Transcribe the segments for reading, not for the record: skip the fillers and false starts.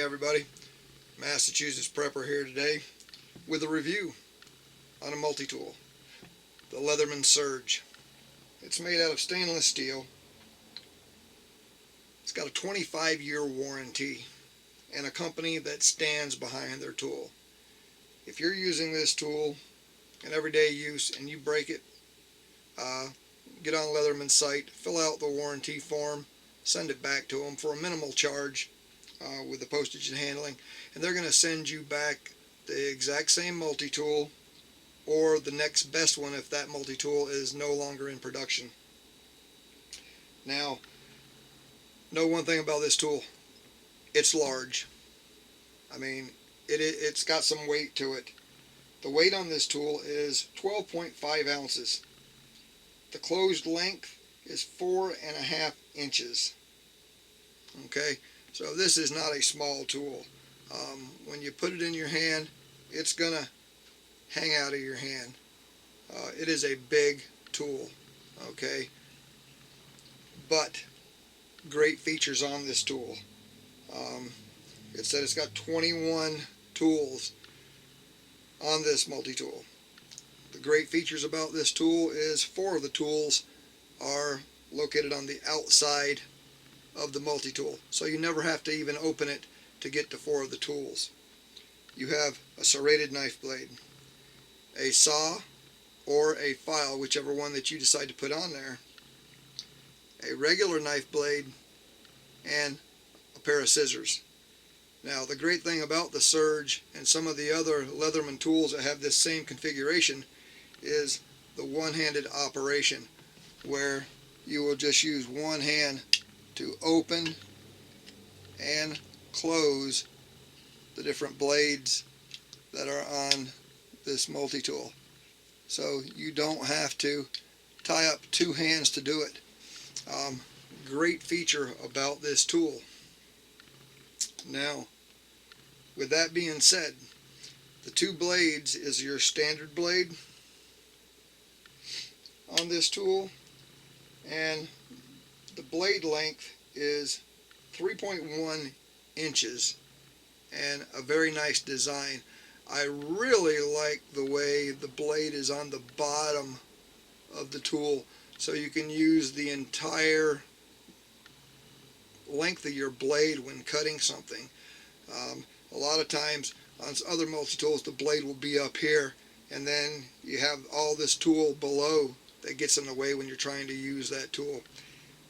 everybody. Massachusetts Prepper here today with a review on a multi-tool, the Leatherman Surge. It's made out of stainless steel. It's got a 25-year warranty and a company that stands behind their tool. If you're using this tool in everyday use and you break it, get on Leatherman's site, fill out the warranty form, send it back to them for a minimal charge with the postage and handling, and they're going to send you back the exact same multi-tool or the next best one if that multi-tool is no longer in production. Now, know one thing about this tool: it's large. I mean, it's got some weight to it. The weight on this tool is 12.5 ounces. The closed length is 4.5 inches. Okay, so this is not a small tool. When you put it in your hand, it's gonna hang out of your hand. It is a big tool, okay, but great features on this tool. It said it's got 21 tools on this multi-tool. The great features about this tool is 4 of the tools are located on the outside of the multi-tool, so you never have to even open it to get to 4 of the tools. You have a serrated knife blade, a saw or a file, whichever one that you decide to put on there, a regular knife blade, and a pair of scissors. Now, the great thing about the Surge and some of the other Leatherman tools that have this same configuration is the one-handed operation, where you will just use one hand to open and close the different blades that are on this multi-tool. So you don't have to tie up 2 hands to do it. Great feature about this tool. Now, with that being said, the 2 blades is your standard blade on this tool, and the blade length is 3.1 inches and a very nice design. I really like the way the blade is on the bottom of the tool, so you can use the entire length of your blade when cutting something. A lot of times on other multi-tools the blade will be up here, and then you have all this tool below that gets in the way when you're trying to use that tool.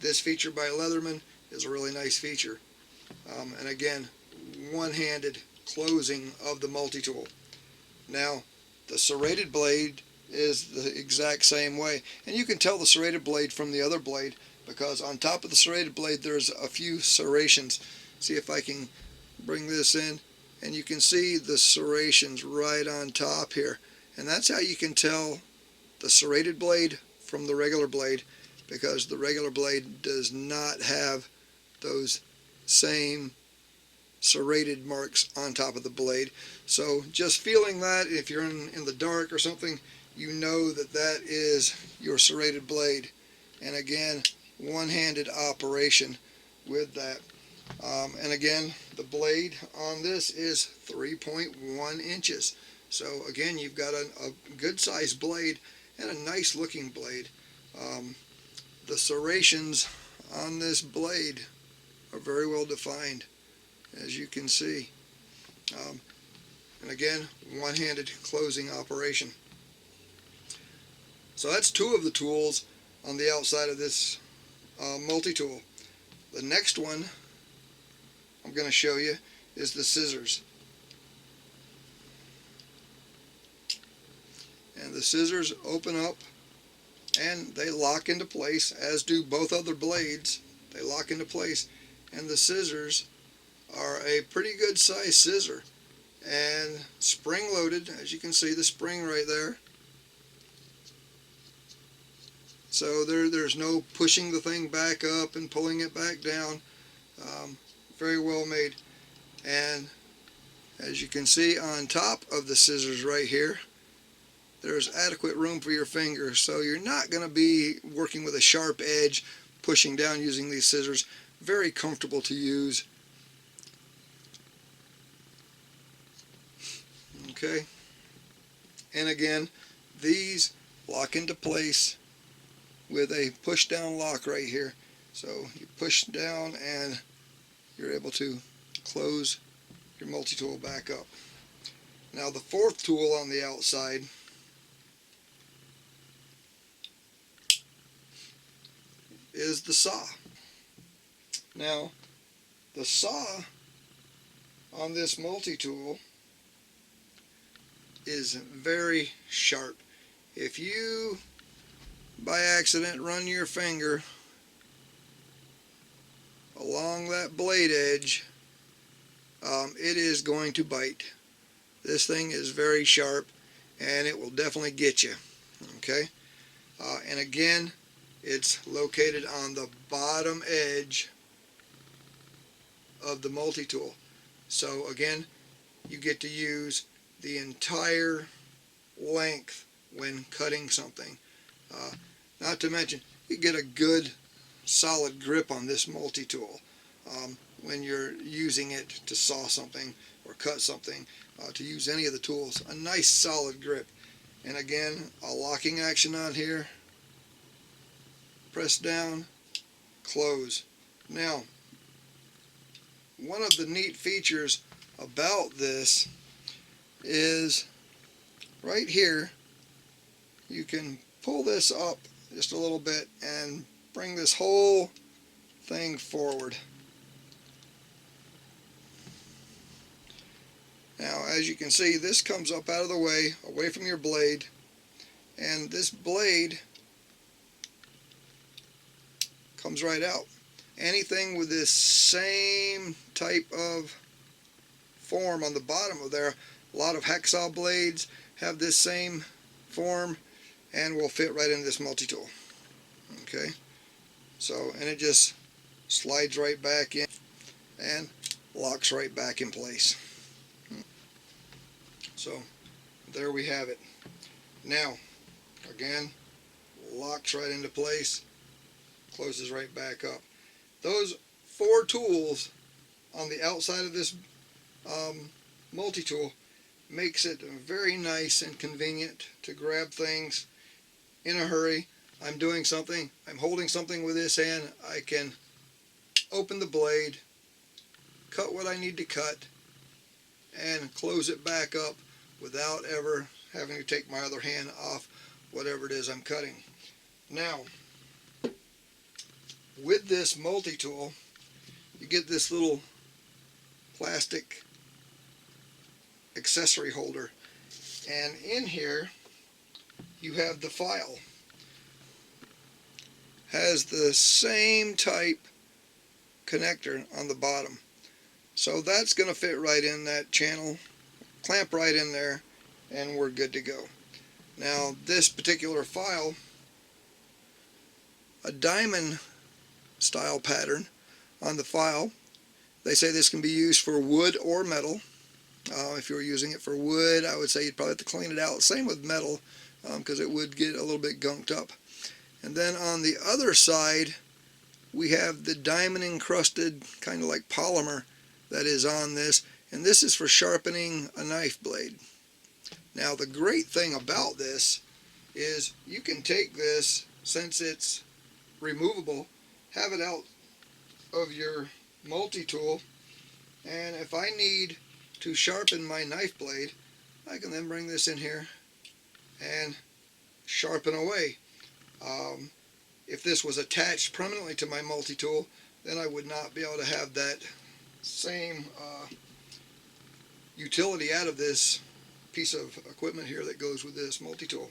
This feature by Leatherman is a really nice feature. And again, one-handed closing of the multi-tool. Now, the serrated blade is the exact same way, and you can tell the serrated blade from the other blade because on top of the serrated blade there's a few serrations. See if I can bring this in, and you can see the serrations right on top here, and that's how you can tell the serrated blade from the regular blade, because the regular blade does not have those same serrated marks on top of the blade. So just feeling that, if you're in the dark or something, you know that that is your serrated blade. And again, one-handed operation with that. And again, the blade on this is 3.1 inches. So again, you've got a good sized blade and a nice looking blade. The serrations on this blade are very well defined, as you can see. And again, one-handed closing operation. So that's 2 of the tools on the outside of this multi-tool. The next one I'm going to show you is the scissors. And the scissors open up and they lock into place, as do both other blades. They lock into place, and the scissors are a pretty good size scissor and spring loaded, as you can see the spring right there. So there's no pushing the thing back up and pulling it back down. Very well made. And as you can see on top of the scissors right here, there's adequate room for your fingers, so you're not going to be working with a sharp edge pushing down using these scissors. Very comfortable to use. Okay, and again, these lock into place with a push down lock right here. So you push down and you're able to close your multi-tool back up. Now the fourth tool on the outside is the saw. Now the saw on this multi-tool is very sharp. If you by accident run your finger along that blade edge, it is going to bite. This thing is very sharp and it will definitely get you. Okay, and again, it's located on the bottom edge of the multi-tool. So again, you get to use the entire length when cutting something. Not to mention, you get a good solid grip on this multi-tool when you're using it to saw something or cut something, to use any of the tools. A nice solid grip. And again, a locking action on here. Press down, close. Now, one of the neat features about this is right here, you can pull this up just a little bit and bring this whole thing forward. Now, as you can see, this comes up out of the way, away from your blade, and this blade comes right out. Anything with this same type of form on the bottom of there, a lot of hacksaw blades have this same form and will fit right into this multi-tool. Okay, so, and it just slides right back in and locks right back in place. So there we have it. Now again, locks right into place, closes right back up. Those four tools on the outside of this multi-tool makes it very nice and convenient to grab things in a hurry. I'm doing something, I'm holding something with this hand, I can open the blade, cut what I need to cut, and close it back up without ever having to take my other hand off whatever it is I'm cutting. Now, with this multi-tool, you get this little plastic accessory holder, and in here you have the file. Has the same type connector on the bottom, so that's going to fit right in that channel, clamp right in there, and we're good to go. Now this particular file, a diamond style pattern on the file. They say this can be used for wood or metal. If you were using it for wood, I would say you'd probably have to clean it out. Same with metal, because it would get a little bit gunked up. And then on the other side, we have the diamond encrusted kind of like polymer that is on this, and this is for sharpening a knife blade. Now the great thing about this is you can take this, since it's removable, have it out of your multi-tool, and if I need to sharpen my knife blade, I can then bring this in here and sharpen away. If this was attached permanently to my multi-tool, then I would not be able to have that same utility out of this piece of equipment here that goes with this multi-tool.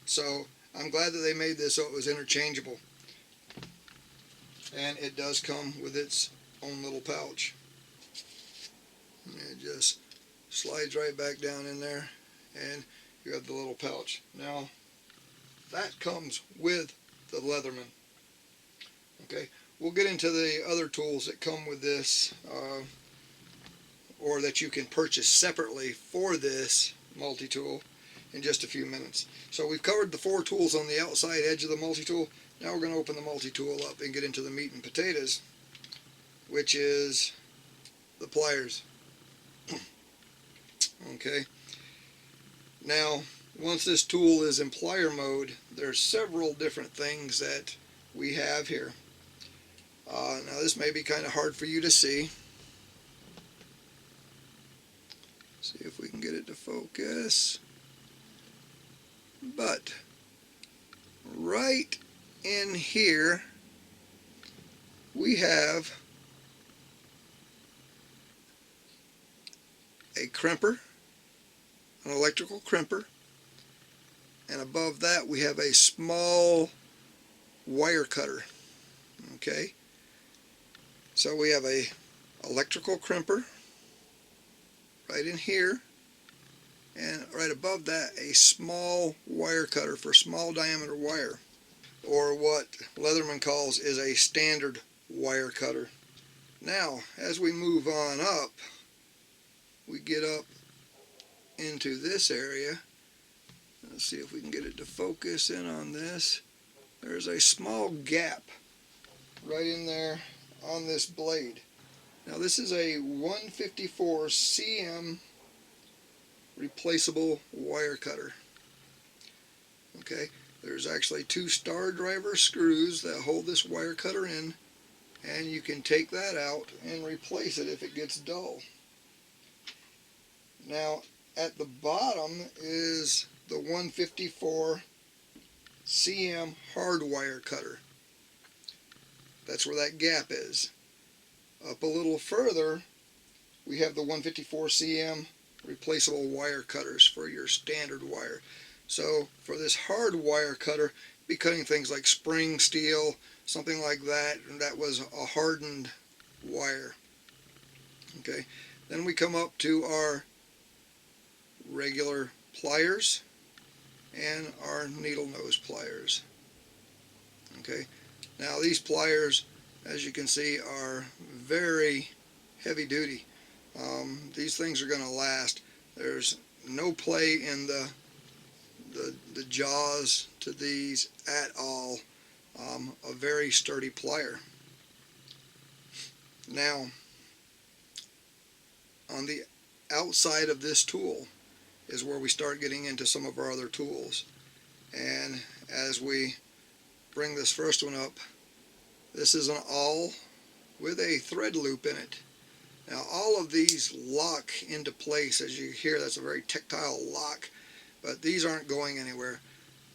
So I'm glad that they made this so it was interchangeable, and it does come with its own little pouch. And it just slides right back down in there, and you have the little pouch. Now that comes with the Leatherman. Okay, we'll get into the other tools that come with this, or that you can purchase separately for this multi-tool, in just a few minutes. So we've covered the four tools on the outside edge of the multi-tool. Now we're going to open the multi-tool up and get into the meat and potatoes, which is the pliers. Okay, Now, once this tool is in plier mode, there's several different things that we have here. Now this may be kind of hard for you to see. See if we can get it to focus. But right in here we have a crimper, an electrical crimper, and above that we have a small wire cutter. Okay, so we have a electrical crimper right in here, and right above that a small wire cutter for small diameter wire, or what Leatherman calls is a standard wire cutter. Now as we move on up, we get up into this area. Let's see if we can get it to focus in on this. There's a small gap right in there on this blade. Now this is a 154 cm replaceable wire cutter. Okay, there's actually two star driver screws that hold this wire cutter in, and you can take that out and replace it if it gets dull. Now at the bottom is the 154 cm hard wire cutter. That's where that gap is. Up a little further we have the 154 cm replaceable wire cutters for your standard wire. So for this hard wire cutter, be cutting things like spring steel, something like that, and that was a hardened wire. Okay, then we come up to our regular pliers and our needle nose pliers. Okay, now these pliers, as you can see, are very heavy duty. These things are going to last. There's no play in the jaws to these at all. A very sturdy plier. Now on the outside of this tool is where we start getting into some of our other tools, and as we bring this first one up, this is an awl with a thread loop in it. Now all of these lock into place. As you hear, that's a very tactile lock, but these aren't going anywhere.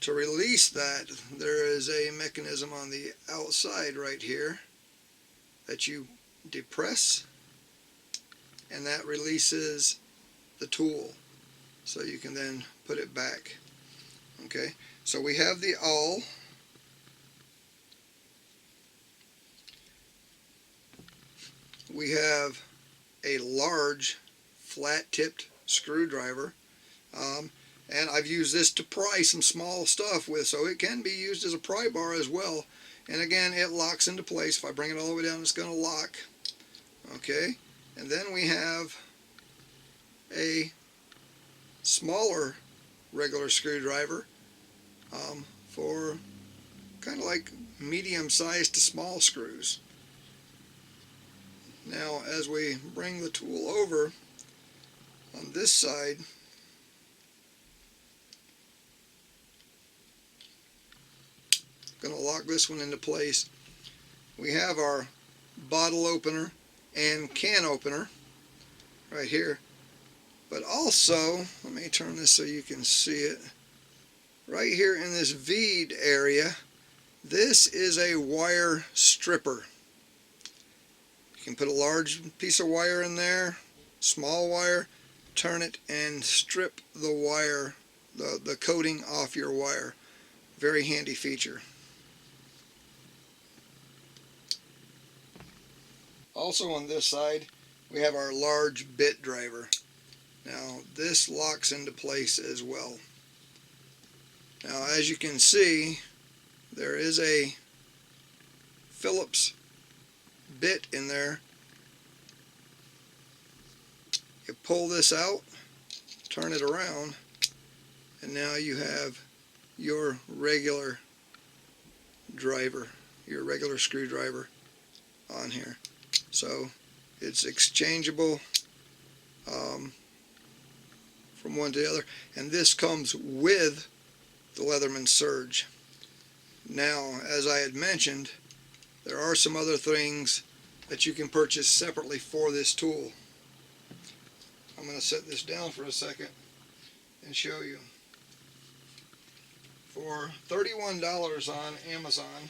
To release that, there is a mechanism on the outside right here that you depress, and that releases the tool, so you can then put it back. Okay, so we have the awl. We have a large flat-tipped screwdriver, and I've used this to pry some small stuff with, so it can be used as a pry bar as well. And again, it locks into place. If I bring it all the way down, it's going to lock. Okay, and then we have a smaller regular screwdriver for kind of like medium-sized to small screws. Now as we bring the tool over on this side, going to lock this one into place. We have our bottle opener and can opener right here, but also, let me turn this so you can see it, right here in this V'd area, this is a wire stripper. You can put a large piece of wire in there, small wire, turn it and strip the wire, the coating off your wire. Very handy feature. Also on this side we have our large bit driver. Now this locks into place as well. Now as you can see, there is a Phillips bit in there. You pull this out, turn it around, and now you have your regular driver, your regular screwdriver on here. So it's exchangeable from one to the other. And this comes with the Leatherman Surge. Now, as I had mentioned, there are some other things that you can purchase separately for this tool. I'm going to set this down for a second and show you. For $31 on Amazon,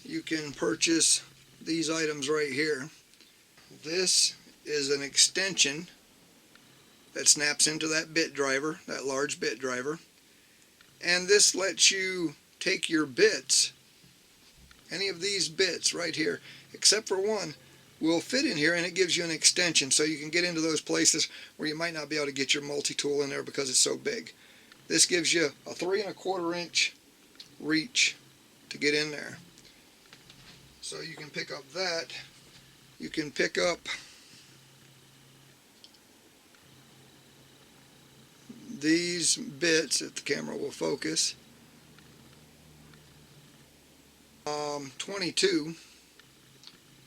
you can purchase these items right here. This is an extension that snaps into that bit driver, that large bit driver, and this lets you take your bits, any of these bits right here, except for one, will fit in here, and it gives you an extension so you can get into those places where you might not be able to get your multi-tool in there because it's so big. This gives you a 3 1/4 inch reach to get in there. So you can pick up that. You can pick up these bits, if the camera will focus. 22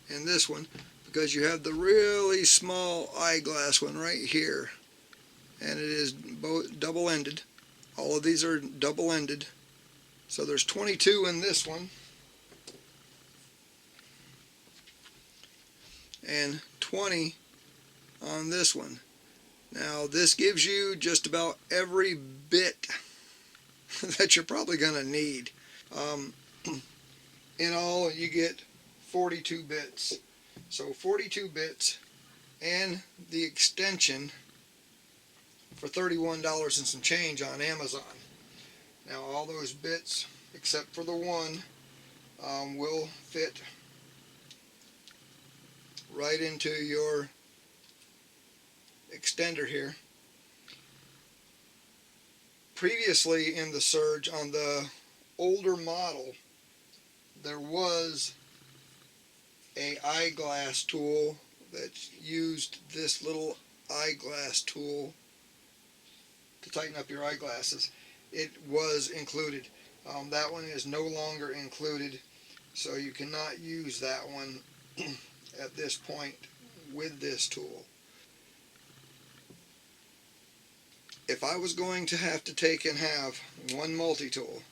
in this one, because you have the really small eyeglass one right here, and it is both double-ended. All of these are double-ended, so there's 22 in this one and 20 on this one. Now this gives you just about every bit that you're probably going to need. In all, you get 42 bits. So 42 bits and the extension for $31 and some change on Amazon. Now all those bits, except for the one, will fit right into your extender here. Previously in the Surge, on the older model, there was a eyeglass tool that used this little eyeglass tool to tighten up your eyeglasses. It was included. That one is no longer included, so you cannot use that one at this point with this tool. If I was going to have to take and have one multi-tool,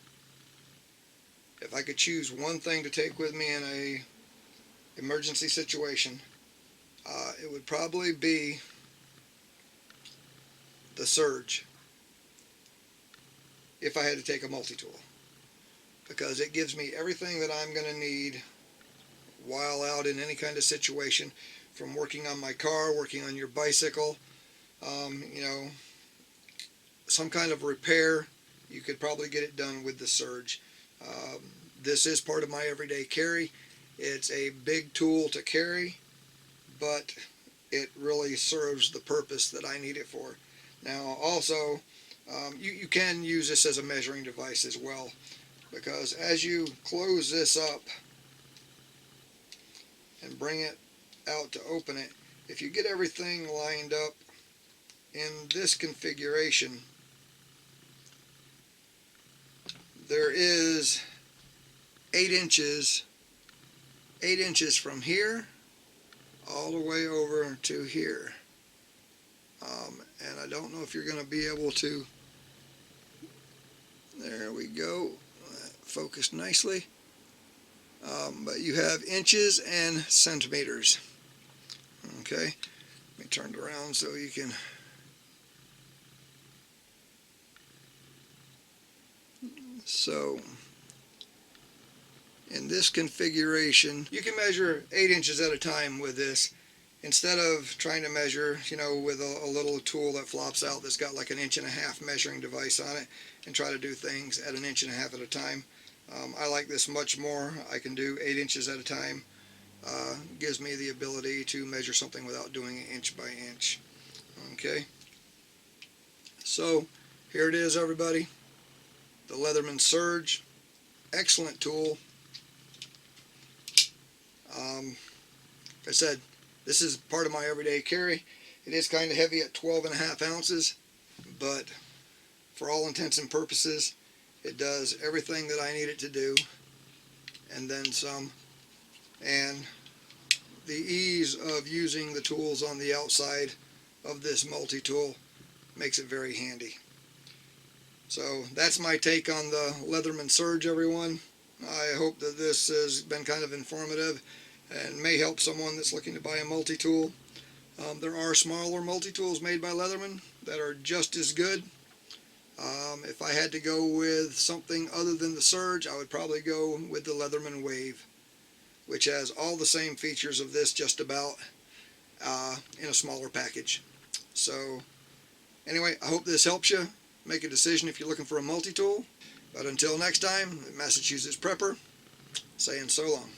if I could choose one thing to take with me in a emergency situation, it would probably be the Surge, if I had to take a multi-tool, because it gives me everything that I'm going to need while out in any kind of situation, from working on my car, working on your bicycle, you know, some kind of repair. You could probably get it done with the Surge. This is part of my everyday carry. It's a big tool to carry, but it really serves the purpose that I need it for. Now also, you can use this as a measuring device as well, because as you close this up and bring it out to open it, if you get everything lined up in this configuration, there is 8 inches from here all the way over to here. And I don't know if you're going to be able to, there we go, focused nicely. But you have inches and centimeters. Okay, let me turn it around so you can. So in this configuration, you can measure 8 inches at a time with this, instead of trying to measure, you know, with a little tool that flops out that's got like an 1.5 inch measuring device on it, and try to do things at 1.5 inches at a time. I like this much more. I can do 8 inches at a time. Gives me the ability to measure something without doing it inch by inch. Okay, so here it is, everybody. The Leatherman Surge, excellent tool. Like I said, this is part of my everyday carry. It is kind of heavy at 12.5 ounces, but for all intents and purposes, it does everything that I need it to do, and then some. And the ease of using the tools on the outside of this multi-tool makes it very handy. So that's my take on the Leatherman Surge, everyone. I hope that this has been kind of informative and may help someone that's looking to buy a multi-tool. There are smaller multi-tools made by Leatherman that are just as good. If I had to go with something other than the Surge, I would probably go with the Leatherman Wave, which has all the same features of this just about in a smaller package. So anyway, I hope this helps you make a decision if you're looking for a multi-tool. But until next time, Massachusetts Prepper, saying so long.